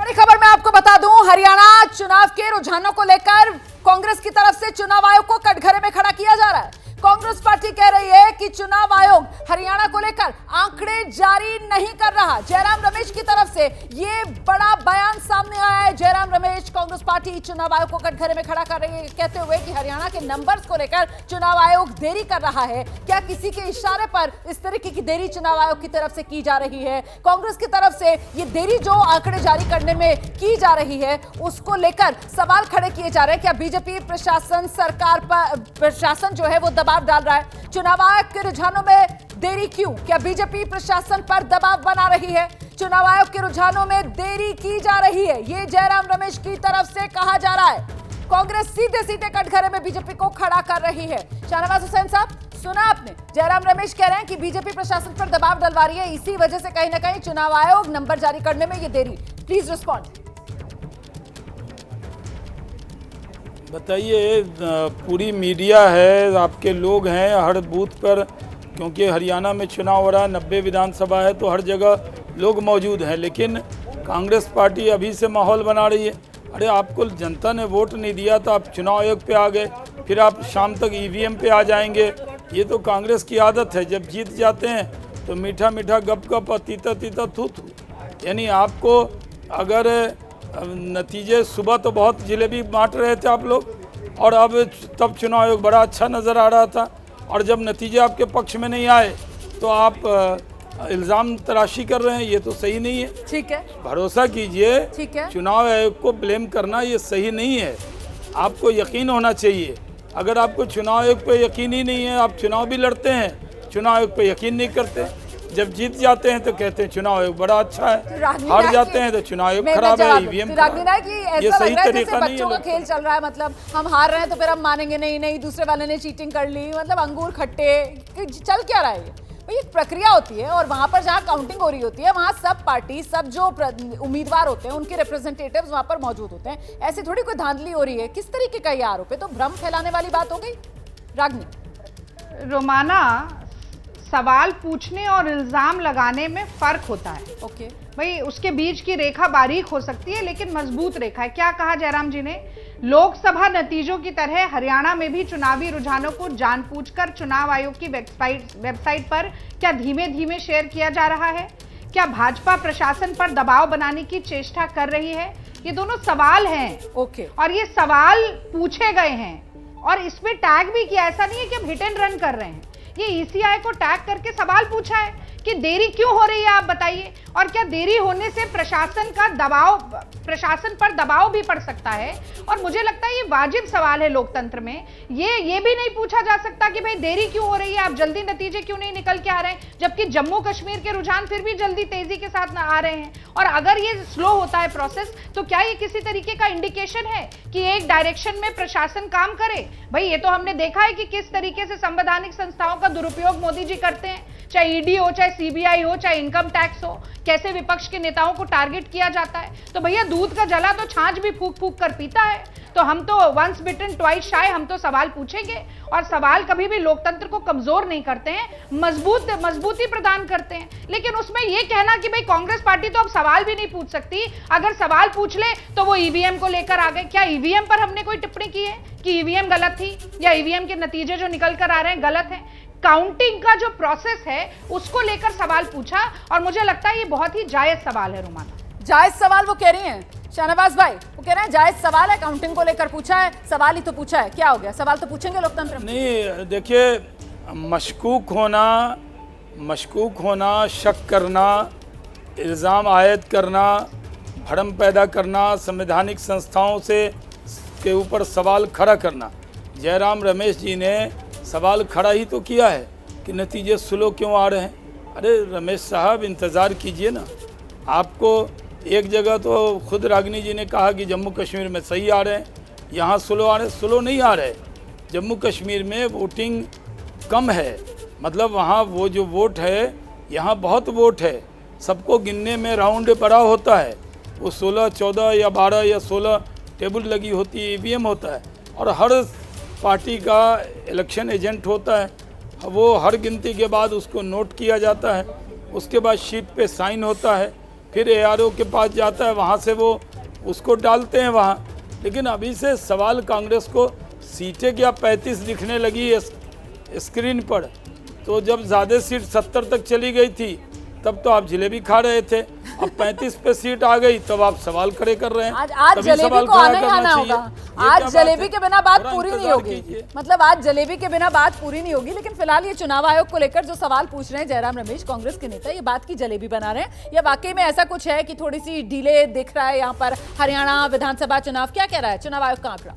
बड़ी खबर मैं आपको बता दूं, हरियाणा चुनाव के रुझानों को लेकर कांग्रेस की तरफ से चुनाव आयोग को कटघरे में खड़ा किया जा रहा है। कांग्रेस पार्टी कह रही है कि चुनाव आयोग हरियाणा को लेकर आंकड़े जारी नहीं कर रहा। जयराम रमेश की तरफ से ये बड़ा बयान सामने आया है। जयराम रमेश, कांग्रेस पार्टी चुनाव आयोग को कटघरे में खड़ा कर रही है, कहते हुए कि हरियाणा के नंबर्स को लेकर चुनाव आयोग देरी कर रहा है। क्या किसी के इशारे पर इस तरीके की देरी चुनाव आयोग की तरफ से की जा रही है? कांग्रेस की तरफ से ये देरी जो आंकड़े जारी करने में की जा रही है, उसको लेकर सवाल खड़े किए जा रहे हैं। क्या बीजेपी प्रशासन, सरकार पर प्रशासन जो है वो दबाव डाल रहा है? चुनाव आयोग के रुझानों में देरी क्यों? क्या बीजेपी प्रशासन पर दबाव बना रही है? चुनाव आयोग के रुझानों में देरी की जा रही है, ये जयराम रमेश की तरफ से कहा जा रहा है। कांग्रेस सीधे सीधे कटघरे में बीजेपी को खड़ा कर रही है। शाहनवाज हुसैन साहब, सुना आपने, जयराम रमेश कह रहे हैं कि बीजेपी प्रशासन पर दबाव डलवा रही है, इसी वजह से कहीं ना कहीं चुनाव आयोग नंबर जारी करने में ये देरी। Please respond. बताइए, पूरी मीडिया है, आपके लोग हैं हर बूथ पर, क्योंकि हरियाणा में चुनाव हो रहा है, 90 विधानसभा है, तो हर जगह लोग मौजूद हैं। लेकिन कांग्रेस पार्टी अभी से माहौल बना रही है। अरे आपको जनता ने वोट नहीं दिया तो आप चुनाव आयोग पे आ गए, फिर आप शाम तक ईवीएम पे आ जाएंगे। ये तो कांग्रेस की आदत है, जब जीत जाते हैं तो मीठा मीठा गप गप और तीता तीता थू थू। यानी आपको अगर नतीजे, सुबह तो बहुत जलेबी बांट रहे थे आप लोग, और अब तब चुनाव आयोग बड़ा अच्छा नज़र आ रहा था, और जब नतीजे आपके पक्ष में नहीं आए तो आप इल्ज़ाम तराशी कर रहे हैं। ये तो सही नहीं है। ठीक है, भरोसा कीजिए। ठीक है, चुनाव आयोग को ब्लेम करना ये सही नहीं है। आपको यकीन होना चाहिए। अगर आपको चुनाव आयोग पे यकीन ही नहीं है, आप चुनाव भी लड़ते हैं, चुनाव आयोग पे यकीन नहीं करते, जब जीत जाते हैं तो कहते हैं चुनाव आयोग बड़ा अच्छा है, हार जाते हैं तो चुनाव आयोग खराब है, ईवीएम। ये सही तरीका नहीं है। बच्चों का खेल चल रहा है, मतलब हम हार रहे हैं तो फिर हम मानेंगे नहीं, दूसरे वाले ने चीटिंग कर ली, मतलब अंगूर खट्टे, चल क्या रहा है ये? एक प्रक्रिया होती है, और वहां पर जहां काउंटिंग हो रही होती है वहां सब पार्टी, सब जो उम्मीदवार होते हैं उनके रिप्रेजेंटेटिव्स वहां पर मौजूद होते हैं। ऐसी थोड़ी कोई धांधली हो रही है। किस तरीके का ये आरोप है? तो भ्रम फैलाने वाली बात हो गई। रागनी, रोमाना, सवाल पूछने और इल्जाम लगाने में फर्क होता है। ओके भाई, उसके बीच की रेखा बारीक हो सकती है लेकिन मजबूत रेखा है। क्या कहा जयराम जी ने? लोकसभा नतीजों की तरह हरियाणा में भी चुनावी रुझानों को जानबूझकर चुनाव आयोग की वेबसाइट पर क्या धीमे धीमे शेयर किया जा रहा है? क्या भाजपा प्रशासन पर दबाव बनाने की चेष्टा कर रही है? ये दोनों सवाल हैं। ओके, और ये सवाल पूछे गए हैं और इसमें टैग भी किया। ऐसा नहीं है कि हम हिट एंड रन कर रहे हैं। ये ईसीआई को टैग करके सवाल पूछा है कि देरी क्यों हो रही है, आप बताइए। और क्या देरी होने से प्रशासन पर दबाव भी पड़ सकता है? और मुझे लगता है ये वाजिब सवाल है लोकतंत्र में। ये भी नहीं पूछा जा सकता कि भाई देरी क्यों हो रही है, आप जल्दी नतीजे क्यों नहीं निकल के आ रहे हैं, जबकि जम्मू कश्मीर के रुझान फिर भी जल्दी तेजी के साथ आ रहे हैं। और अगर ये स्लो होता है प्रोसेस, तो क्या ये किसी तरीके का इंडिकेशन है कि एक डायरेक्शन में प्रशासन काम करे? भाई, ये तो हमने देखा है कि किस तरीके से संवैधानिक संस्थाओं का दुरुपयोग मोदी जी करते हैं, चाहे ईडी हो, चाहे सीबीआई हो, चाहे इनकम टैक्स हो, कैसे विपक्ष के नेताओं को टारगेट किया जाता है। तो भैया, दूध का जला तो छाछ भी फूक फूक कर पीता है। तो हम तो वंस बिटन ट्वाइस शाय, हम तो सवाल पूछेंगे, और सवाल कभी भी लोकतंत्र को कमजोर नहीं करते हैं, मजबूती प्रदान करते हैं। लेकिन उसमें यह कहना कि भाई कांग्रेस पार्टी तो अब सवाल भी नहीं पूछ सकती, अगर सवाल पूछ ले तो वो ईवीएम को लेकर आ गए। क्या ईवीएम पर हमने कोई टिप्पणी की है कि ईवीएम गलत थी, या ईवीएम के नतीजे जो निकल कर आ रहे हैं गलत हैं? काउंटिंग का जो प्रोसेस है उसको लेकर सवाल पूछा, और मुझे लगता है ये बहुत ही जायज सवाल है। रोमाना, जायज सवाल वो कह रही हैं शाहनवाज भाई, वो कह रहे हैं जायज सवाल है, काउंटिंग को लेकर पूछा है, सवाल ही तो पूछा है, क्या हो गया? सवाल तो पूछेंगे लोकतंत्र में। नहीं, देखिए, मशकूक होना, शक करना, इल्ज़ाम आयद करना, भ्रम पैदा करना, संवैधानिक संस्थाओं से के ऊपर सवाल खड़ा करना। जयराम रमेश जी ने सवाल खड़ा ही तो किया है कि नतीजे स्लो क्यों आ रहे हैं। अरे रमेश साहब, इंतज़ार कीजिए ना। आपको एक जगह तो खुद रागिनी जी ने कहा कि जम्मू कश्मीर में सही आ रहे हैं, यहाँ स्लो आ रहे हैं। स्लो नहीं आ रहे। जम्मू कश्मीर में वोटिंग कम है, मतलब वहाँ वो जो वोट है, यहाँ बहुत वोट है, सबको गिनने में राउंड बड़ा होता है। वो 16, 14 या 12 या 16 टेबल लगी होती है, ईवीएम होता है, और हर पार्टी का इलेक्शन एजेंट होता है, वो हर गिनती के बाद उसको नोट किया जाता है, उसके बाद शीट पे साइन होता है, फिर ARO के पास जाता है, वहाँ से वो उसको डालते हैं वहाँ। लेकिन अभी से सवाल कांग्रेस को सीटें क्या 35 दिखने लगी है स्क्रीन पर, तो जब ज़्यादा सीट 70 तक चली गई थी तब तो आप जलेबी खा रहे थे, अब 35 पे सीट आ गई तब आप सवाल खड़े कर रहे हैं। आज तभी जलेबी सवाल को खड़ा आना ही करना आना चाहिए। होगा। ये आज क्या बात जलेबी है? के बिना बात थोड़ा पूरी नहीं इंतजार होगी, कीजिए। मतलब आज जलेबी के बिना बात पूरी नहीं होगी। लेकिन फिलहाल ये चुनाव आयोग को लेकर जो सवाल पूछ रहे हैं जयराम रमेश, कांग्रेस के नेता, ये बात की जलेबी बना रहे हैं या वाकई में ऐसा कुछ है कि थोड़ी सी डिले दिख रहा है यहाँ पर हरियाणा विधानसभा चुनाव? क्या कह रहा है चुनाव आयोग का आंकड़ा?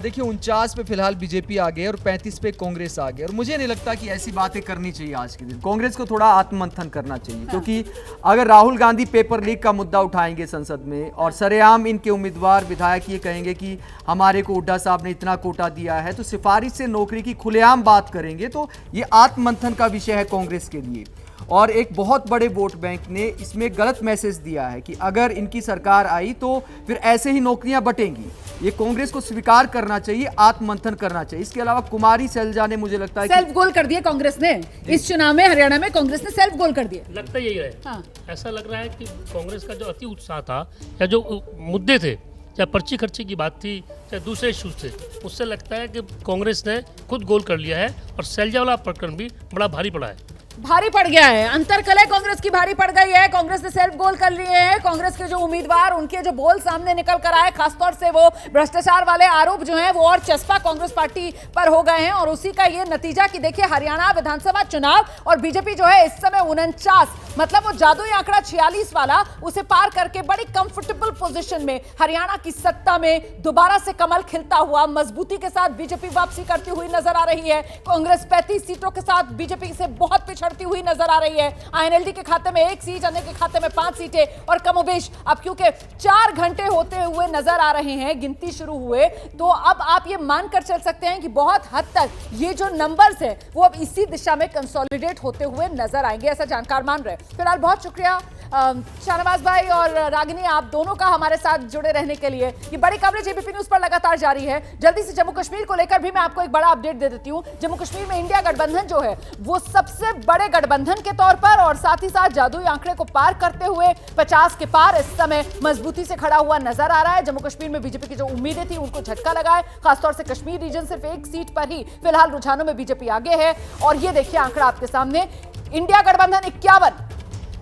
देखिए 49 पे फिलहाल बीजेपी आ गई और 35 पे कांग्रेस आ गई, और मुझे नहीं लगता कि ऐसी बातें करनी चाहिए आज के दिन। कांग्रेस को थोड़ा आत्ममंथन करना चाहिए, क्योंकि अगर राहुल गांधी पेपर लीक का मुद्दा उठाएंगे संसद में और सरेआम इनके उम्मीदवार विधायक ये कहेंगे कि हमारे को हुड्डा साहब ने इतना कोटा दिया है, तो सिफारिश से नौकरी की खुलेआम बात करेंगे, तो ये आत्ममंथन का विषय है कांग्रेस के लिए। और एक बहुत बड़े वोट बैंक ने इसमें गलत मैसेज दिया है कि अगर इनकी सरकार आई तो फिर ऐसे ही नौकरियां बटेंगी। ये कांग्रेस को स्वीकार करना चाहिए, आत्ममंथन करना चाहिए। इसके अलावा कुमारी सैलजा ने, मुझे लगता है सेल्फ गोल कर दिए कांग्रेस ने इस चुनाव में, हरियाणा में कांग्रेस ने सेल्फ गोल कर दिए। लगता यही है। हाँ। ऐसा लग रहा है कि कांग्रेस का जो अति उत्साह था या जो मुद्दे थे, चाहे पर्ची खर्ची की बात थी चाहे दूसरे इश्यूज थे, उससे लगता है कि कांग्रेस ने खुद गोल कर लिया है और सैलजा वाला प्रकरण भी बड़ा भारी पड़ा है। भारी पड़ गया है, अंतरकलह कांग्रेस की भारी पड़ गई है। कांग्रेस ने सेल्फ गोल कर लिए हैं। कांग्रेस के जो उम्मीदवार, उनके जो बोल सामने निकल कर आए, खासतौर से वो भ्रष्टाचार वाले आरोप जो हैं वो और चस्पा कांग्रेस पार्टी पर हो गए हैं। और उसी का ये नतीजा कि देखिए हरियाणा विधानसभा चुनाव और बीजेपी जो है इस समय 49, मतलब वो जादुई आंकड़ा 46 वाला, उसे पार करके बड़ी कंफर्टेबल पोजीशन में हरियाणा की सत्ता में दोबारा से कमल खिलता हुआ मजबूती के साथ बीजेपी वापसी करती हुई नजर आ रही है। कांग्रेस 35 सीटों के साथ बीजेपी से बहुत पिछड़ती हुई नजर आ रही है। INLD के खाते में 1 सीट, अन्य के खाते में 5 सीटें, और कमोबेश अब क्योंकि 4 घंटे होते हुए नजर आ रहे हैं, गिनती शुरू हुए, तो अब आप ये मानकर चल सकते हैं कि बहुत हद तक ये जो नंबर्स है वो अब इसी दिशा में कंसोलिडेट होते हुए नजर आएंगे, ऐसा जानकार मान रहे हैं। फिलहाल बहुत शुक्रिया शाहनवाज भाई और रागिनी, आप दोनों का हमारे साथ जुड़े रहने के लिए। ये बड़ी कवरेज एबीपी न्यूज पर लगातार जारी है। जल्दी से जम्मू कश्मीर को लेकर भी मैं आपको एक बड़ा अपडेट दे देती हूं। जम्मू कश्मीर में इंडिया गठबंधन जो है वो सबसे बड़े गठबंधन के तौर पर और साथ ही साथ जादुई आंकड़े को पार करते हुए 50 के पार इस समय मजबूती से खड़ा हुआ नजर आ रहा है। जम्मू कश्मीर में बीजेपी की जो उम्मीदें थी उनको झटका लगा है, खासतौर से कश्मीर रीजन, सिर्फ 1 सीट पर ही फिलहाल रुझानों में बीजेपी आगे है। और ये देखिए आंकड़ा आपके सामने, इंडिया गठबंधन 51,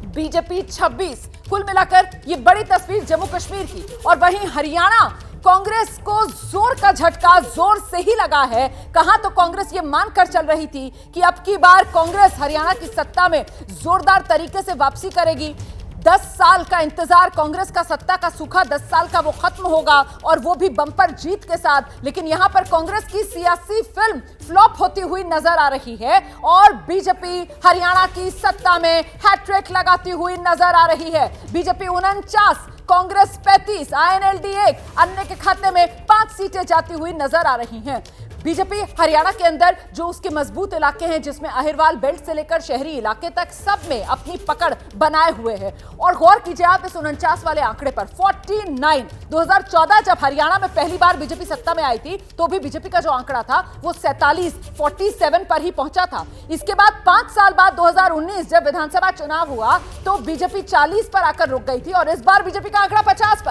बीजेपी 26, कुल मिलाकर ये बड़ी तस्वीर जम्मू कश्मीर की। और वहीं हरियाणा, कांग्रेस को जोर का झटका जोर से ही लगा है। कहां तो कांग्रेस ये मानकर चल रही थी कि अब की बार कांग्रेस हरियाणा की सत्ता में जोरदार तरीके से वापसी करेगी। 10 साल का इंतजार, कांग्रेस का सत्ता का सूखा 10 साल का वो खत्म होगा और वो भी बम्पर जीत के साथ। लेकिन यहां पर कांग्रेस की सियासी फिल्म फ्लॉप होती हुई नजर आ रही है और बीजेपी हरियाणा की सत्ता में हैट्रिक लगाती हुई नजर आ रही है। बीजेपी 49, कांग्रेस 35, INLD 1, अन्य के खाते में 5 सीटें जाती हुई नजर आ रही हैं। बीजेपी हरियाणा के अंदर जो उसके मजबूत इलाके हैं, जिसमें अहिरवाल बेल्ट से लेकर शहरी इलाके तक, सब में अपनी पकड़ बनाए हुए है। और गौर कीजिए आप इस 49 वाले आंकड़े पर, 49। 2014 जब हरियाणा में पहली बार बीजेपी सत्ता में आई थी तो भी बीजेपी का जो आंकड़ा था वो 47 पर ही पहुंचा था। इसके बाद 5 साल बाद 2019 जब विधानसभा चुनाव हुआ तो बीजेपी 40 पर आकर रुक गई थी और इस बार बीजेपी का आंकड़ा 50 पर।